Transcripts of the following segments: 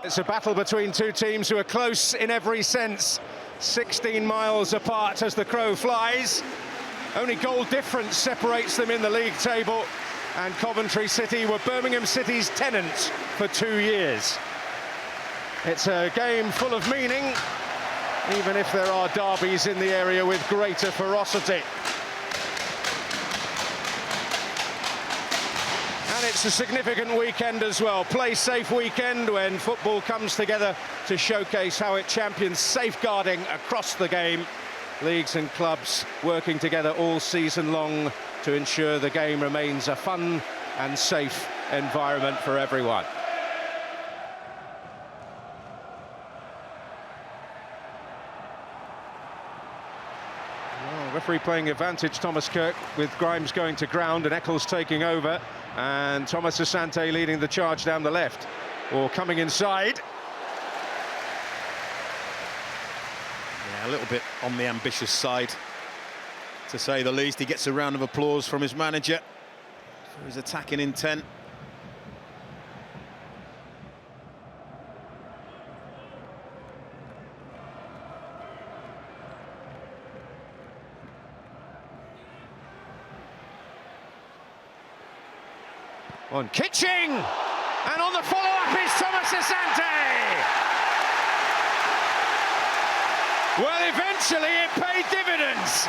It's a battle between two teams who are close in every sense. 16 miles apart as the crow flies. Only goal difference separates them in the league table. And Coventry City were Birmingham City's tenants for 2 years. It's a game full of meaning, even if there are derbies in the area with greater ferocity. And it's a significant weekend as well. Play safe weekend when football comes together to showcase how it champions safeguarding across the game. Leagues and clubs working together all season long to ensure the game remains a fun and safe environment for everyone. Well, referee playing advantage, Thomas Kirk, with Grimes going to ground and Eccles taking over. And Thomas Asante leading the charge down the left, or coming inside. Yeah, a little bit on the ambitious side, to say the least. He gets a round of applause from his manager for his attacking intent. On Kitching, and on the follow-up is Thomas Asante. Well, eventually it paid dividends.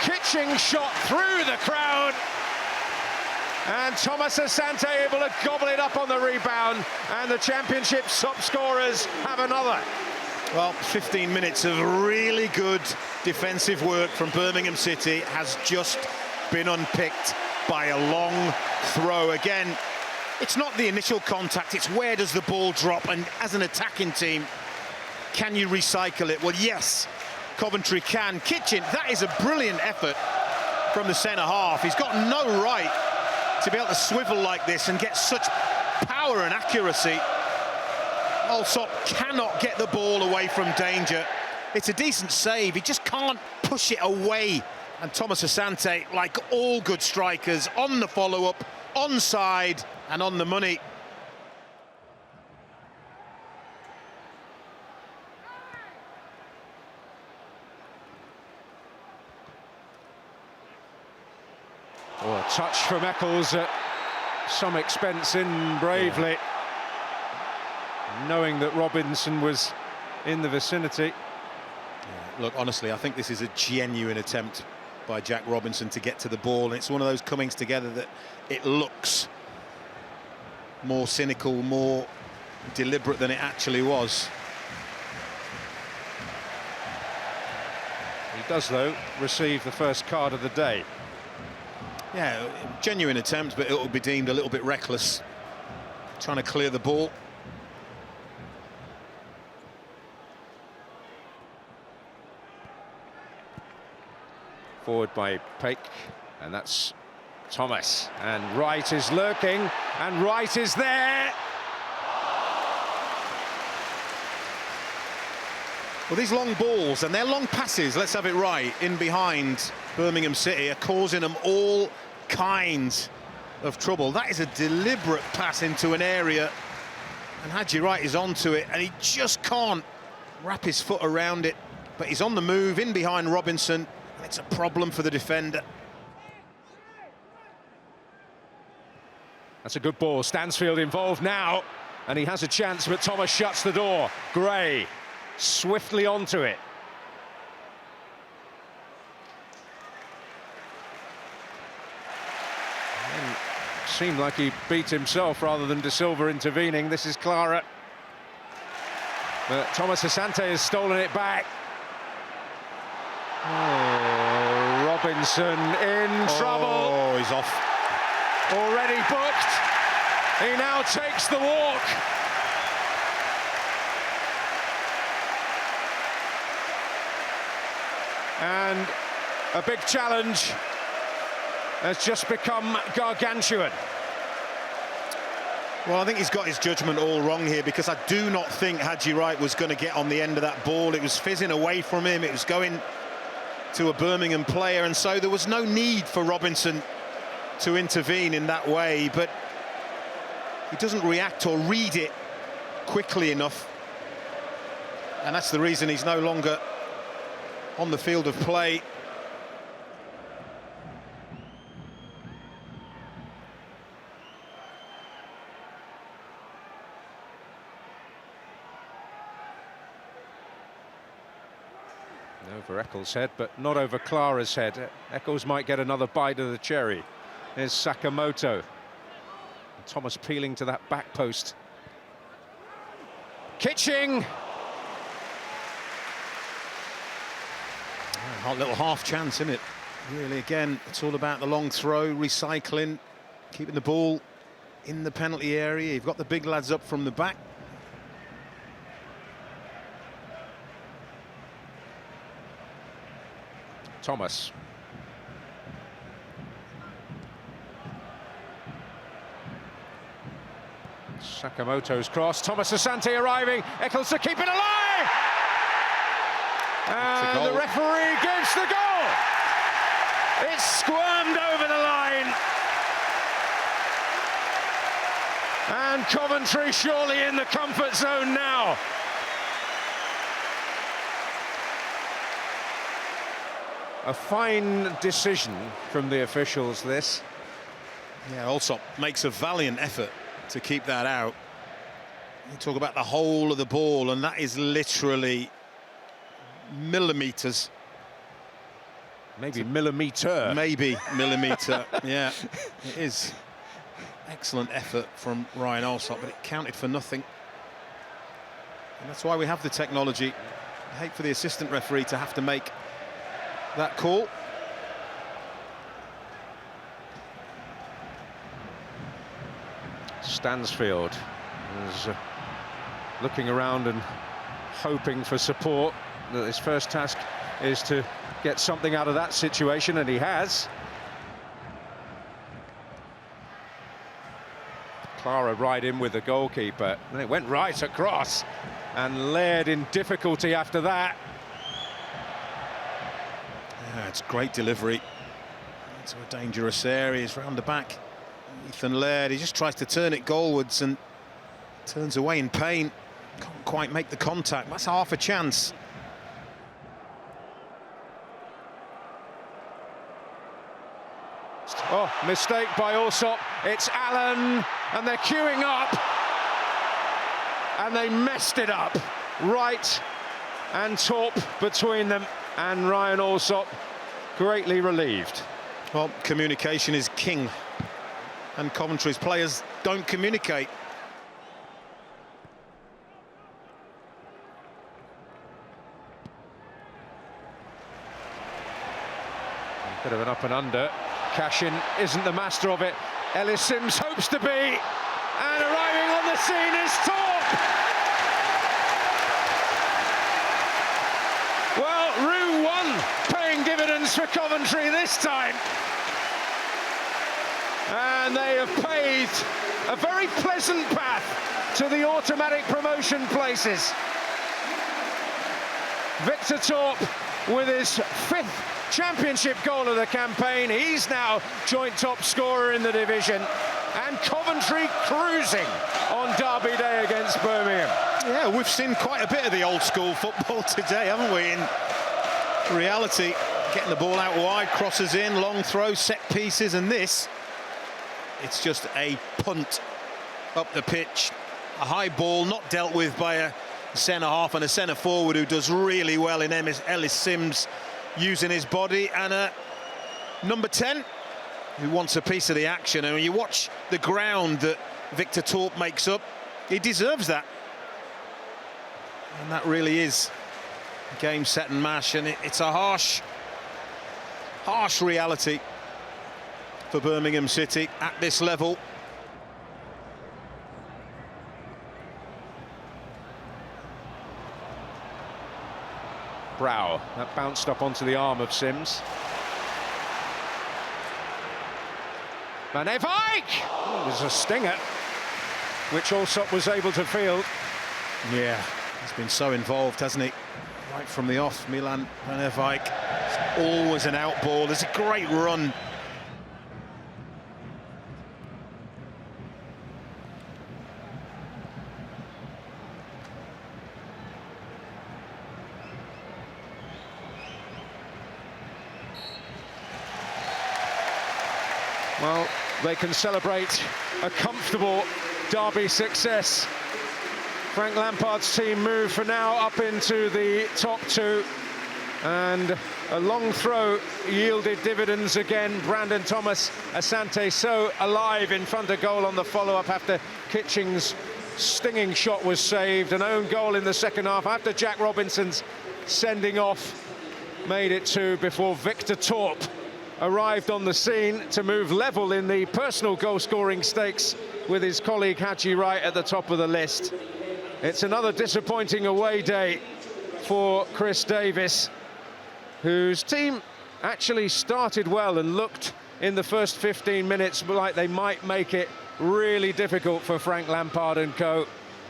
Kitching shot through the crowd, and Thomas Asante able to gobble it up on the rebound, and the Championship's top scorers have another. Well, 15 minutes of really good defensive work from Birmingham City has just been unpicked by a long throw. Again, it's not the initial contact, it's where does the ball drop, and as an attacking team, can you recycle it? Well, yes, Coventry can. Kitchen, that is a brilliant effort from the centre half. He's got no right to be able to swivel like this and get such power and accuracy. Alsop cannot get the ball away from danger. It's a decent save, he just can't push it away. And Thomas Asante, like all good strikers, on the follow-up, onside and on the money. Oh, a touch from Eccles at some expense in bravely, knowing that Robinson was in the vicinity. Yeah, look, honestly, I think this is a genuine attempt by Jack Robinson to get to the ball, and it's one of those comings together that it looks more cynical, more deliberate than it actually was. He does, though, receive the first card of the day. Yeah, genuine attempt, but it will be deemed a little bit reckless, trying to clear the ball. Forward by Peck, and that's Thomas, and Wright is lurking, and Wright is there. Well, these long balls and their long passes, let's have it right, in behind Birmingham City are causing them all kinds of trouble. That is a deliberate pass into an area, and Haji Wright is onto it, and he just can't wrap his foot around it, but he's on the move in behind Robinson. It's a problem for the defender. That's a good ball. Stansfield involved now, and he has a chance, but Thomas shuts the door. Gray swiftly onto it. And seemed like he beat himself rather than De Silva intervening. This is Clara. But Thomas Asante has stolen it back. Oh, Robinson in trouble. Oh, he's off. Already booked. He now takes the walk. And a big challenge has just become gargantuan. Well, I think he's got his judgment all wrong here, because I do not think Haji Wright was going to get on the end of that ball. It was fizzing away from him. It was going to a Birmingham player, and so there was no need for Robinson to intervene in that way. But he doesn't react or read it quickly enough. And that's the reason he's no longer on the field of play. Over Eccles' head, but not over Clara's head. Eccles might get another bite of the cherry. Here's Sakamoto. And Thomas peeling to that back post. Kitching! A little half chance, isn't it? Really, again, it's all about the long throw, recycling, keeping the ball in the penalty area. You've got the big lads up from the back. Thomas. Sakamoto's cross. Thomas Asante arriving. Eccles to keep it alive! And the referee gives the goal! It's squirmed over the line. And Coventry surely in the comfort zone now. A fine decision from the officials, this. Yeah, Allsop makes a valiant effort to keep that out. You talk about the whole of the ball, and that is literally millimetres. Maybe millimetre. Maybe millimetre, yeah. It is excellent effort from Ryan Allsop, but it counted for nothing. And that's why we have the technology. I hate for the assistant referee to have to make that call. Stansfield is looking around and hoping for support. That his first task is to get something out of that situation, and he has. Clara right in with the goalkeeper, and it went right across, and Laird in difficulty after that. Yeah, it's great delivery into a dangerous area. He's round the back. Ethan Laird, he just tries to turn it goalwards and turns away in pain. Can't quite make the contact. That's half a chance. Oh, mistake by Allsop. It's Allen, and they're queuing up. And they messed it up. Wright and Torp between them, and Ryan Allsop greatly relieved. Well, communication is king, and Coventry's players don't communicate. A bit of an up and under. Cashin isn't the master of it. Ellis Sims hopes to be, and arriving on the scene is Torp. Well, Rue 1 paying dividends for Coventry this time. And they have paved a very pleasant path to the automatic promotion places. Victor Torp with his 5th championship goal of the campaign. He's now joint top scorer in the division, and Coventry cruising on Derby Day against Birmingham. Yeah, we've seen quite a bit of the old school football today, haven't we? In reality, getting the ball out wide, crosses in, long throws, set pieces, and this, it's just a punt up the pitch. A high ball not dealt with by a centre-half and a centre-forward who does really well in Ellis Sims, using his body, and a number 10 who wants a piece of the action. And when you watch the ground that Victor Torp makes up, he deserves that. And that really is game, set and mash, and it's a harsh reality for Birmingham City at this level. Brow, that bounced up onto the arm of Sims. Van Eyck! Oh, there's a stinger, which Allsop was able to field. Yeah, he's been so involved, hasn't he? Right from the off, Milan Van Eyck. It's always an out ball. There's a great run. well, they can celebrate a comfortable derby success. Frank Lampard's team move for now up into the top two, and a long throw yielded dividends again. Brandon Thomas Asante so alive in front of goal on the follow-up after Kitching's stinging shot was saved. An own goal in the second half after Jack Robinson's sending off made it two before Victor Torp arrived on the scene to move level in the personal goal-scoring stakes with his colleague Haji Wright at the top of the list. It's another disappointing away day for Chris Davis, whose team actually started well and looked in the first 15 minutes like they might make it really difficult for Frank Lampard and co,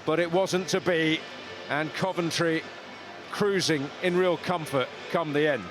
but it wasn't to be, and Coventry cruising in real comfort come the end.